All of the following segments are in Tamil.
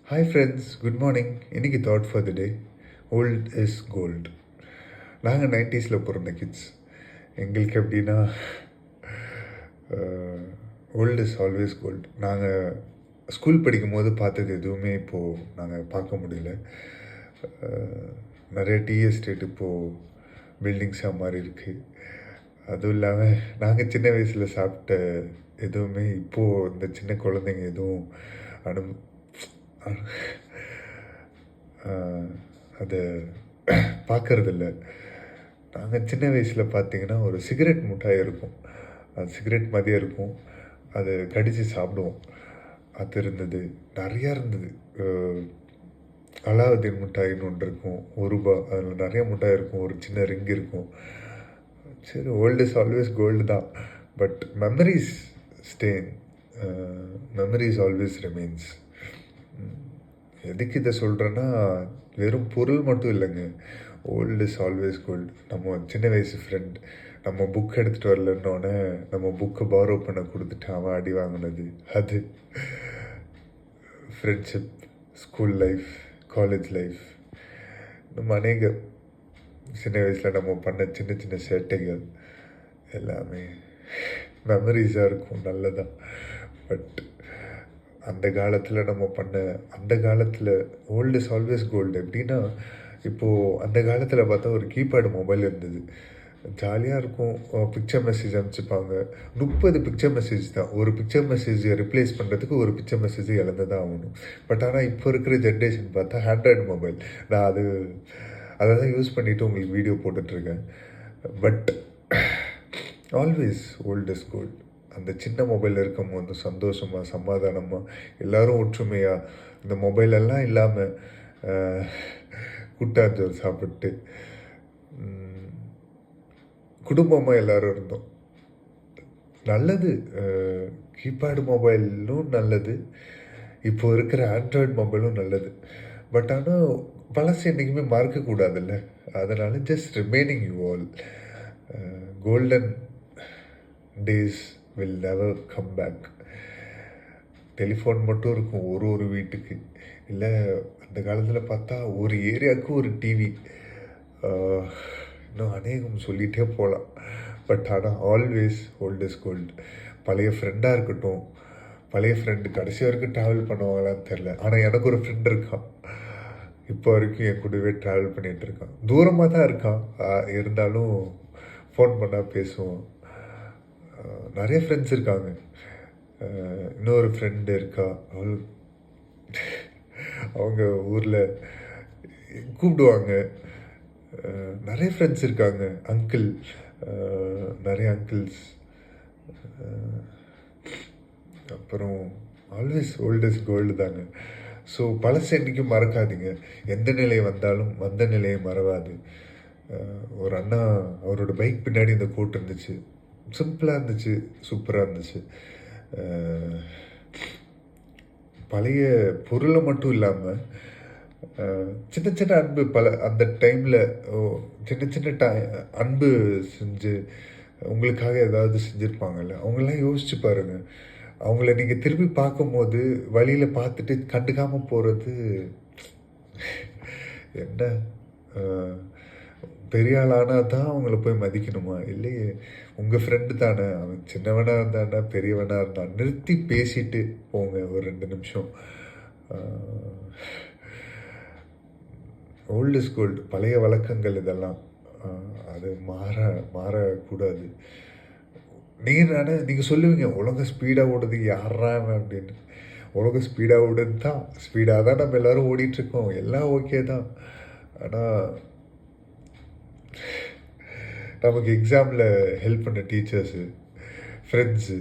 Hi friends, good morning. இன்றைக்கி thought for the day, old is gold. நாங்கள் 90s பிறந்த கிட்ஸ். எங்களுக்கு எப்படின்னா ஓல்டு இஸ் ஆல்வேஸ் கோல்டு. நாங்கள் ஸ்கூல் படிக்கும் போது பார்த்தது எதுவுமே இப்போது நாங்கள் பார்க்க முடியல. நிறைய டீ எஸ்டேட் இப்போது பில்டிங்ஸாக மாறி இருக்குது. அதுவும் இல்லாமல் நாங்கள் சின்ன வயசில் சாப்பிட்ட எதுவுமே இப்போது இந்த சின்ன குழந்தைங்க எதுவும் அதை பார்க்கறதில்ல. நாங்கள் சின்ன வயசில் பார்த்திங்கன்னா ஒரு சிகரெட் மிட்டாய் இருக்கும். அது சிகரெட் மாதிரியே இருக்கும். அதை கடித்து சாப்பிடுவோம். அது இருந்தது, நிறையா இருந்தது. அலாவுதீன் மிட்டாயின்னு ஒன்று இருக்கும், ₹1. அதில் நிறைய மிட்டாய் இருக்கும், ஒரு சின்ன ரிங் இருக்கும். சரி, ஓல்டு இஸ் ஆல்வேஸ் கோல்டு தான். But memories stay, memories always remains. எதுக்கு இதை சொல்கிறேன்னா, வெறும் பொருள் மட்டும் இல்லைங்க. Old is always gold. நம்ம சின்ன வயசு ஃப்ரெண்ட் நம்ம புக் எடுத்துகிட்டு வரலன்னொடனே நம்ம புக்கை பாரோ பண்ண கொடுத்துட்டு அவன் அடி வாங்கினது, அது friendship, school life, college life, நம்ம அநேக சின்ன வயசில் நம்ம பண்ண சின்ன சின்ன சேட்டைகள் எல்லாமே மெமரிஸாக இருக்கும், நல்லதாக. பட் அந்த காலத்தில் நம்ம பண்ண, அந்த காலத்தில் ஓல்டு இஸ் ஆல்வேஸ் கோல்டு. எப்படின்னா, இப்போது அந்த காலத்தில் பார்த்தா ஒரு கீபேடு மொபைல் இருந்தது, ஜாலியாக இருக்கும். பிக்சர் மெசேஜ் அனுப்பிச்சிப்பாங்க. 30 பிக்சர் மெசேஜ் தான். ஒரு பிக்சர் மெசேஜை ரிப்ளேஸ் பண்ணுறதுக்கு ஒரு பிக்சர் மெசேஜை இழந்து தான் ஆகணும். பட் ஆனால் இப்போ இருக்கிற ஜென்ரேஷன் பார்த்தா ஆண்ட்ராய்டு மொபைல். நான் அதை தான் யூஸ் பண்ணிவிட்டு உங்களுக்கு வீடியோ போட்டுட்ருக்கேன். But always old is gold. அந்த சின்ன மொபைல் இருக்கும் போது சந்தோஷமாக, சமாதானமாக, எல்லோரும் ஒற்றுமையாக, இந்த மொபைலெல்லாம் இல்லாமல் கூட்டாஞ்சோறு சாப்பிட்டு குடும்பமாக எல்லோரும் இருந்தோம். நல்லது. கீபேடு மொபைலும் நல்லது, இப்போ இருக்கிற ஆண்ட்ராய்டு மொபைலும் நல்லது. பட் ஆனால் பழசு என்றைக்குமே மறக்கக்கூடாதுல்ல. அதனால் just remaining you all, golden days will never come back. Telephone மட்டும் இருக்கும் ஒரு வீட்டுக்கு. இல்லை, அந்த காலத்தில் பார்த்தா ஒரு ஏரியாவுக்கு ஒரு டிவி. இன்னும் அநேகம் சொல்லிகிட்டே போகலாம். பட் ஆனால் ஆல்வேஸ் ஓல்டு இஸ் கோல்டு. பழைய ஃப்ரெண்டாக இருக்கட்டும், பழைய ஃப்ரெண்டு கடைசி வரைக்கும் ட்ராவல் பண்ணுவாங்களான்னு தெரில. ஆனால் எனக்கு ஒரு ஃப்ரெண்ட் இருக்கான், இப்போ வரைக்கும் என் கூடவே ட்ராவல் பண்ணிகிட்டு இருக்கான். தூரமாக தான் இருக்கான், இருந்தாலும் ஃபோன் பண்ணால் பேசுவோம். நிறைய ஃப்ரெண்ட்ஸ் இருக்காங்க. இன்னொரு ஃப்ரெண்டு இருக்கா, அவங்க ஊரில் கூப்பிடுவாங்க. நிறைய ஃப்ரெண்ட்ஸ் இருக்காங்க. அங்கிள், நிறைய அங்கிள்ஸ். அப்புறம் ஆல்வேஸ் ஓல்டு இஸ் கோல்டு தாங்க. ஸோ பழசு என்றைக்கும் மறக்காதீங்க. எந்த நிலை வந்தாலும் வந்த நிலையை மறவாது. ஒரு அண்ணா, அவரோட பைக் பின்னாடி இந்த கோட் இருந்துச்சு, சிம்பிளாக இருந்துச்சு, சூப்பராக இருந்துச்சு. பழைய பொருளை மட்டும் இல்லாமல் சின்ன சின்ன அன்பு, அந்த டைமில் சின்ன சின்ன அன்பு செஞ்சு உங்களுக்காக ஏதாவது செஞ்சுருப்பாங்கல்ல, அவங்களாம் யோசிச்சு பாருங்கள். அவங்கள நீங்கள் திரும்பி பார்க்கும்போது வழியில் பார்த்துட்டு கண்டுக்காமல் போகிறது என்ன? பெரிய ஆளானால் தான் அவங்கள போய் மதிக்கணுமா? இல்லையே, உங்கள் ஃப்ரெண்டு தானே, அவன் சின்னவனாக இருந்தானா பெரியவனாக இருந்தான், நிறுத்தி பேசிட்டு போங்க ஒரு 2 நிமிஷம். Old is gold. பழைய வழக்கங்கள் இதெல்லாம் அது மாறக்கூடாது. நீங்கள் சொல்லுவீங்க, உலகம் ஸ்பீடாக ஓடுது, யாரான் அப்படின்னு. உலகம் ஸ்பீடாக ஓடுது தான், ஸ்பீடாக தான் நம்ம எல்லோரும் ஓடிட்டுருக்கோம், எல்லாம் ஓகே தான். ஆனால் நமக்கு எக்ஸாமில் ஹெல்ப் பண்ண டீச்சர்ஸு, ஃப்ரெண்ட்ஸு,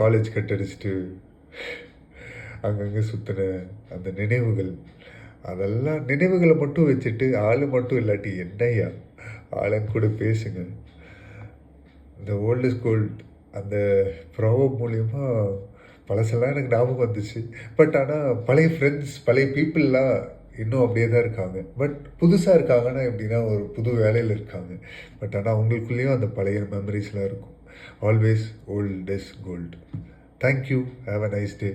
காலேஜ் கட்டடிச்சிட்டு அங்கங்கே சுற்றின அந்த நினைவுகள், அதெல்லாம் நினைவுகளை மட்டும் வச்சுட்டு ஆள் மட்டும் இல்லாட்டி என்னையா, ஆளுங்க கூட பேசுங்க. இந்த ஓல்டு இஸ் கோல்டு அந்த ப்ராவப் மூலிமா பழசெல்லாம் எனக்கு ஞாபகம் வந்துச்சு. பட் ஆனால் பழைய ஃப்ரெண்ட்ஸ், பழைய பீப்புளெலாம் இன்னும் அப்படியே தான் இருக்காங்க. பட் புதுசாக இருக்காங்கன்னா எப்படின்னா, ஒரு புது வேலையில் இருக்காங்க. பட் ஆனால் அவங்களுக்குள்ளேயும் அந்த பழைய மெமரிஸ்லாம் இருக்கும். Always old is gold. Thank you. Have a nice day.